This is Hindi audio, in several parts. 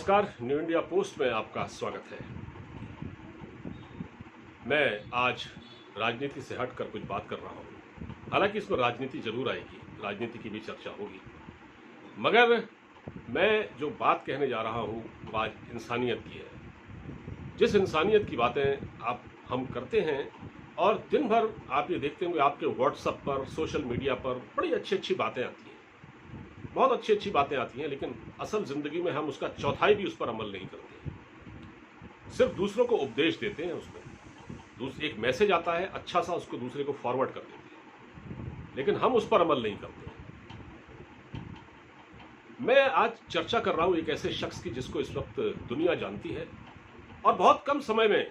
नमस्कार, न्यू इंडिया पोस्ट में आपका स्वागत है। मैं आज राजनीति से हटकर कुछ बात कर रहा हूँ। हालांकि इसमें राजनीति जरूर आएगी, राजनीति की भी चर्चा होगी, मगर मैं जो बात कहने जा रहा हूँ वो आज इंसानियत की है। जिस इंसानियत की बातें हम करते हैं और दिन भर आप ये देखते होंगे आपके व्हाट्सएप पर, सोशल मीडिया पर बड़ी अच्छी अच्छी बातें आती हैं, बहुत अच्छी अच्छी बातें आती हैं, लेकिन असल ज़िंदगी में हम उसका चौथाई भी उस पर अमल नहीं करते हैं। सिर्फ दूसरों को उपदेश देते हैं। उसमें एक मैसेज आता है अच्छा सा, उसको दूसरे को फॉरवर्ड कर देते हैं, लेकिन हम उस पर अमल नहीं करते हैं। मैं आज चर्चा कर रहा हूँ एक ऐसे शख्स की जिसको इस वक्त दुनिया जानती है और बहुत कम समय में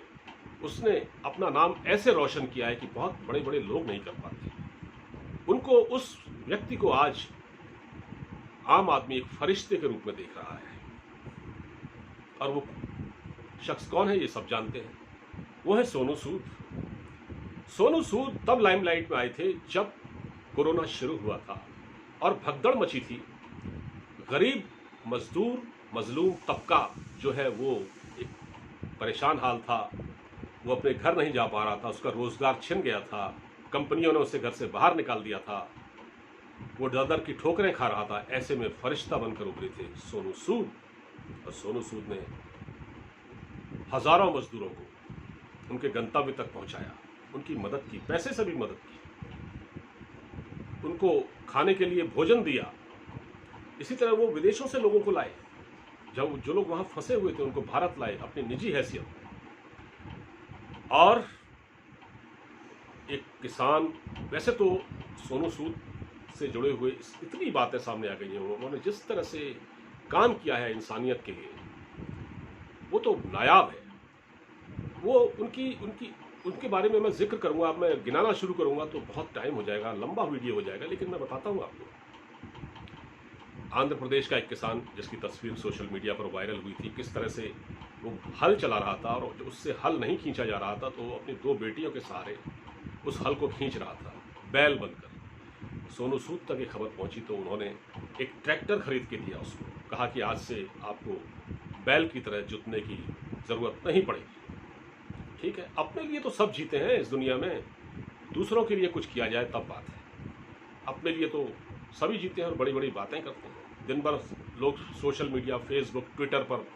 उसने अपना नाम ऐसे रोशन किया है कि बहुत बड़े बड़े लोग नहीं कर पाते। उनको, उस व्यक्ति को आज आम आदमी एक फरिश्ते के रूप में देख रहा है। और वो शख्स कौन है ये सब जानते हैं। वो है सोनू सूद। सोनू सूद तब लाइमलाइट में आए थे जब कोरोना शुरू हुआ था और भगदड़ मची थी। गरीब, मजदूर, मजलूम तबका जो है वो एक परेशान हाल था। वो अपने घर नहीं जा पा रहा था, उसका रोजगार छिन गया था, कंपनियों ने उसे घर से बाहर निकाल दिया था, वो दर की ठोकरें खा रहा था। ऐसे में फरिश्ता बनकर उभरे थे सोनू सूद। और सोनू सूद ने हजारों मजदूरों को उनके गंतव्य तक पहुंचाया, उनकी मदद की, पैसे से भी मदद की, उनको खाने के लिए भोजन दिया। इसी तरह वो विदेशों से लोगों को लाए, जब जो लोग वहां फंसे हुए थे उनको भारत लाए अपनी निजी हैसियत में। और एक किसान, वैसे तो सोनू सूद से जुड़े हुए इतनी बातें सामने आ गई हैं, उन्होंने जिस तरह से काम किया है इंसानियत के लिए, वो तो नायाब है। वो उनके बारे में मैं जिक्र करूंगा, अब मैं गिनाना शुरू करूंगा तो बहुत टाइम हो जाएगा, लंबा वीडियो हो जाएगा, लेकिन मैं बताता हूं आपको। आंध्र प्रदेश का एक किसान जिसकी तस्वीर सोशल मीडिया पर वायरल हुई थी, किस तरह से वो हल चला रहा था और उससे हल नहीं खींचा जा रहा था तो वो अपनी 2 बेटियों के सहारे उस हल को खींच रहा था, बैल बनकर। सोनू सूद तक ये खबर पहुंची तो उन्होंने एक ट्रैक्टर खरीद के दिया उसको, कहा कि आज से आपको बैल की तरह जुतने की ज़रूरत नहीं पड़ेगी। ठीक है, अपने लिए तो सब जीते हैं इस दुनिया में, दूसरों के लिए कुछ किया जाए तब बात है। अपने लिए तो सभी जीते हैं और बड़ी बड़ी बातें करते हैं। दिन भर लोग सोशल मीडिया, फेसबुक, ट्विटर पर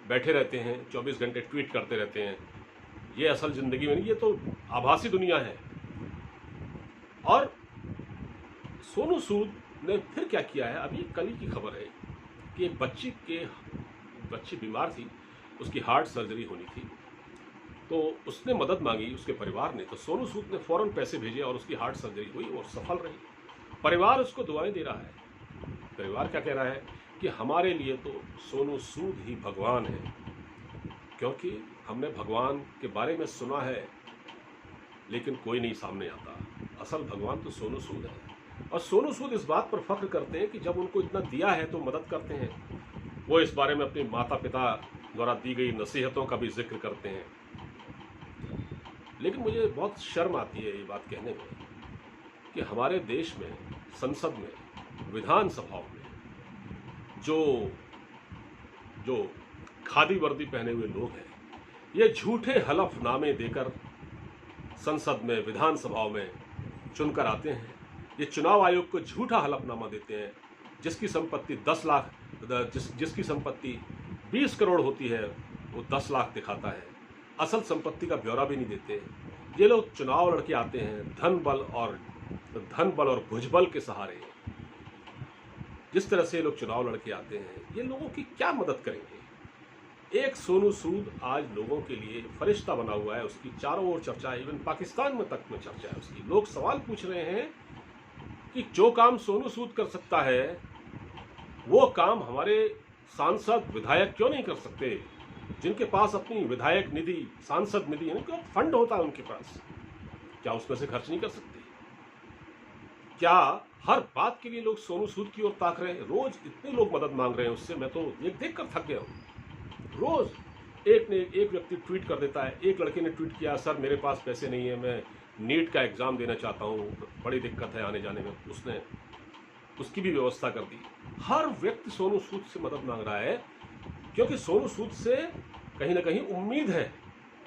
बैठे रहते हैं, 24 घंटे ट्वीट करते रहते हैं। ये असल ज़िंदगी में नहीं, ये तो आभासी दुनिया है। और सोनू सूद ने फिर क्या किया है, अभी कल ही की खबर है कि एक बच्ची बीमार थी, उसकी हार्ट सर्जरी होनी थी, तो उसने मदद मांगी उसके परिवार ने, तो सोनू सूद ने फौरन पैसे भेजे और उसकी हार्ट सर्जरी हुई और सफल रही। परिवार उसको दुआएं दे रहा है। परिवार क्या कह रहा है कि हमारे लिए तो सोनू सूद ही भगवान है, क्योंकि हमने भगवान के बारे में सुना है लेकिन कोई नहीं सामने आता। असल भगवान तो सोनू सूद है। और सोनू सूद इस बात पर फख्र करते हैं कि जब उनको इतना दिया है तो मदद करते हैं। वो इस बारे में अपने माता पिता द्वारा दी गई नसीहतों का भी जिक्र करते हैं। लेकिन मुझे बहुत शर्म आती है ये बात कहने में कि हमारे देश में, संसद में, विधानसभाओं में जो खादी वर्दी पहने हुए लोग हैं, ये झूठे हलफनामे देकर संसद में, विधानसभाओं में चुनकर आते हैं। ये चुनाव आयोग को झूठा हलफनामा देते हैं। जिसकी संपत्ति 10 लाख, जिसकी संपत्ति 20 करोड़ होती है वो 10 लाख दिखाता है। असल संपत्ति का ब्यौरा भी नहीं देते। ये लोग चुनाव लड़के आते हैं धन बल और भुजबल के सहारे। जिस तरह से ये लोग चुनाव लड़के आते हैं, ये लोगों की क्या मदद करेंगे। एक सोनू सूद आज लोगों के लिए फरिश्ता बना हुआ है, उसकी चारों ओर चर्चा है, इवन पाकिस्तान में तक में चर्चा है उसकी। लोग सवाल पूछ रहे हैं कि जो काम सोनू सूद कर सकता है वो काम हमारे सांसद, विधायक क्यों नहीं कर सकते, जिनके पास अपनी विधायक निधि, सांसद निधि, यानी फंड होता है उनके पास, क्या उसमें से खर्च नहीं कर सकते। क्या हर बात के लिए लोग सोनू सूद की ओर ताक रहे हैं। रोज इतने लोग मदद मांग रहे हैं उससे, मैं तो देख कर थक गया हूं। रोज एक व्यक्ति ट्वीट कर देता है। एक लड़के ने ट्वीट किया, सर मेरे पास पैसे नहीं है, मैं नीट का एग्ज़ाम देना चाहता हूँ, बड़ी दिक्कत है आने जाने में। उसने उसकी भी व्यवस्था कर दी। हर व्यक्ति सोनू सूद से मदद मांग रहा है। क्योंकि सोनू सूद से कहीं ना कहीं उम्मीद है,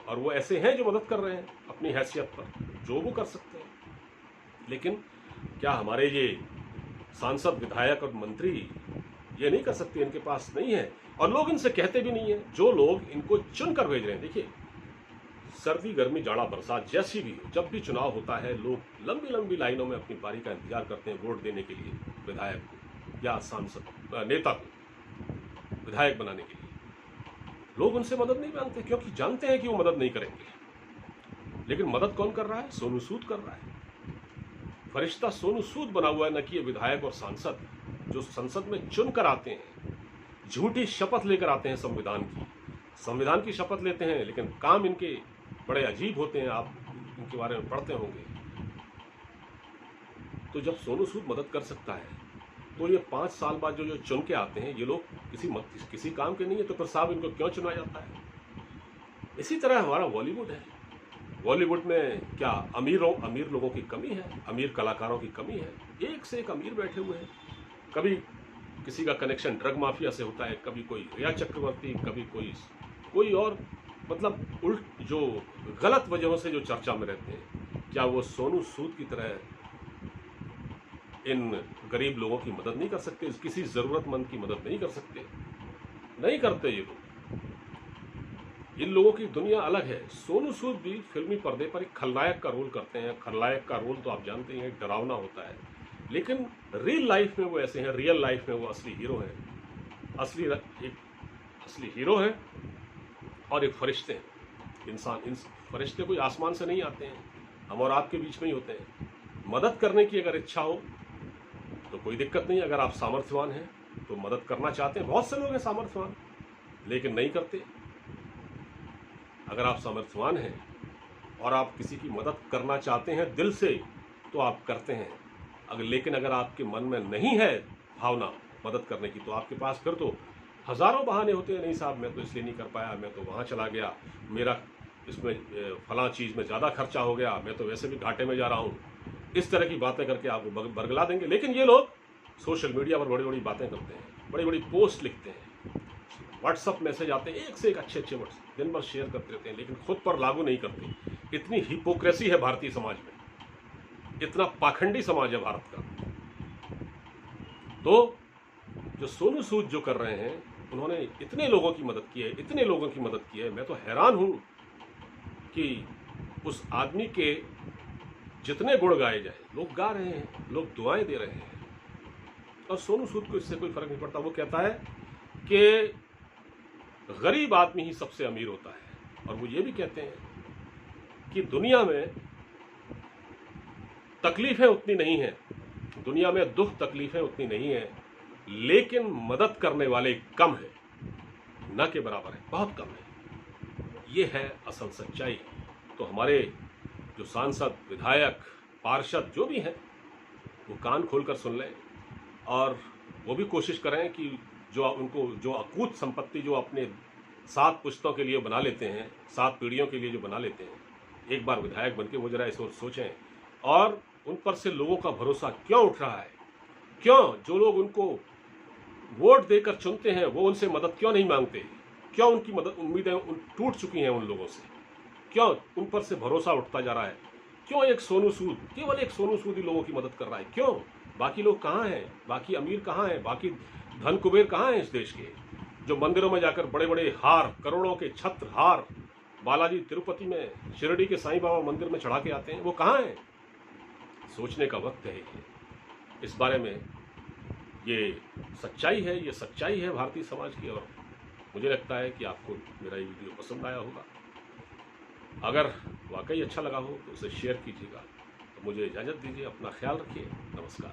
और वो ऐसे हैं जो मदद कर रहे हैं अपनी हैसियत पर, जो वो कर सकते हैं। लेकिन क्या हमारे ये सांसद, विधायक और मंत्री ये नहीं कर सकते? इनके पास नहीं है, और लोग इनसे कहते भी नहीं है। जो लोग इनको चुन कर भेज रहे हैं, देखिए सर्दी, गर्मी, जाड़ा, बरसात जैसी भी हो, जब भी चुनाव होता है लोग लंबी लंबी लाइनों में अपनी बारी का इंतजार करते हैं वोट देने के लिए विधायक को या सांसद, नेता को विधायक बनाने के लिए। लोग उनसे मदद नहीं मांगते क्योंकि जानते हैं कि वो मदद नहीं करेंगे। लेकिन मदद कौन कर रहा है? सोनू सूद कर रहा है। फरिश्ता सोनू सूद बना हुआ है, न कि ये विधायक और सांसद जो संसद में चुन कर आते हैं, झूठी शपथ लेकर आते हैं संविधान की शपथ लेते हैं, लेकिन काम इनके बड़े अजीब होते हैं। आप इनके बारे में पढ़ते होंगे। तो जब सोनू सूद मदद कर सकता है तो ये 5 साल बाद जो चुन के आते हैं, ये लोग किसी काम के नहीं है, तो फिर साहब इनको क्यों चुना जाता है? इसी तरह हमारा बॉलीवुड है। बॉलीवुड में क्या अमीर लोगों की कमी है, अमीर कलाकारों की कमी है। एक से एक अमीर बैठे हुए हैं। कभी किसी का कनेक्शन ड्रग माफिया से होता है, कभी कोई रिया चक्रवर्ती, कभी कोई और, मतलब उल्ट जो गलत वजहों से जो चर्चा में रहते हैं। क्या वो सोनू सूद की तरह इन गरीब लोगों की मदद नहीं कर सकते? किसी जरूरतमंद की मदद नहीं कर सकते? नहीं करते ये लोग। इन लोगों की दुनिया अलग है। सोनू सूद भी फिल्मी पर्दे पर एक खलनायक का रोल करते हैं। खलनायक का रोल तो आप जानते हैं डरावना होता है, लेकिन रियल लाइफ में वो ऐसे हैं। रियल लाइफ में वो असली हीरो हैं। एक असली हीरो है और एक फरिश्ते हैं। इन फरिश्ते कोई आसमान से नहीं आते हैं, हम और आपके बीच में ही होते हैं। मदद करने की अगर इच्छा हो तो कोई दिक्कत नहीं। अगर आप सामर्थ्यवान हैं तो मदद करना चाहते हैं। बहुत से लोग हैं सामर्थ्यवान लेकिन नहीं करते। अगर आप सामर्थ्यवान हैं और आप किसी की मदद करना चाहते हैं दिल से तो आप करते हैं। लेकिन अगर आपके मन में नहीं है भावना मदद करने की, तो आपके पास फिर तो हजारों बहाने होते हैं। नहीं साहब, मैं तो इसलिए नहीं कर पाया, मैं तो वहाँ चला गया, मेरा इसमें फलां चीज़ में ज़्यादा खर्चा हो गया, मैं तो वैसे भी घाटे में जा रहा हूँ। इस तरह की बातें करके आपको बरगला देंगे। लेकिन ये लोग सोशल मीडिया पर बड़ी बड़ी बातें करते हैं, बड़ी बड़ी पोस्ट लिखते हैं, व्हाट्सअप मैसेज आते हैं, एक से एक अच्छे वर्ड्स दिन भर शेयर करते रहते हैं, लेकिन खुद पर लागू नहीं करते। इतनी हिपोक्रेसी है भारतीय समाज में, इतना पाखंडी समाज है भारत का। तो जो सोनू सूद जो कर रहे हैं, उन्होंने इतने लोगों की मदद की है। मैं तो हैरान हूं कि उस आदमी के जितने गुण गाए जाए, लोग गा रहे हैं, लोग दुआएं दे रहे हैं, और सोनू सूद को इससे कोई फर्क नहीं पड़ता। वो कहता है कि गरीब आदमी ही सबसे अमीर होता है, और वो ये भी कहते हैं कि दुनिया में तकलीफें उतनी नहीं हैं, दुनिया में दुख तकलीफें उतनी नहीं हैं, लेकिन मदद करने वाले कम है, न के बराबर है, बहुत कम है। ये है असल सच्चाई। तो हमारे जो सांसद, विधायक, पार्षद जो भी हैं, वो कान खोलकर सुन लें और वो भी कोशिश करें कि जो अकूत संपत्ति जो अपने 7 पुश्तों के लिए बना लेते हैं, 7 पीढ़ियों के लिए जो बना लेते हैं, एक बार विधायक बनके वो जरा इसे सोचें। और उन पर से लोगों का भरोसा क्यों उठ रहा है? क्यों जो लोग उनको वोट देकर चुनते हैं वो उनसे मदद क्यों नहीं मांगते? क्यों उनकी उम्मीदें टूट चुकी हैं उन लोगों से? क्यों उन पर से भरोसा उठता जा रहा है? क्यों एक सोनू सूद, केवल एक सोनू सूद ही लोगों की मदद कर रहा है? क्यों? बाकी लोग कहाँ हैं? बाकी अमीर कहाँ हैं? बाकी धन कुबेर कहाँ हैं इस देश के, जो मंदिरों में जाकर बड़े बड़े हार, करोड़ों के छत्र हार बालाजी तिरुपति में, शिरडी के साईं बाबा मंदिर में चढ़ा के आते हैं? वो कहाँ हैं? सोचने का वक्त है ये। इस बारे में ये सच्चाई है भारतीय समाज की। और मुझे लगता है कि आपको मेरा ये वीडियो पसंद आया होगा। अगर वाकई अच्छा लगा हो तो उसे शेयर कीजिएगा। तो मुझे इजाज़त दीजिए, अपना ख्याल रखिए, नमस्कार।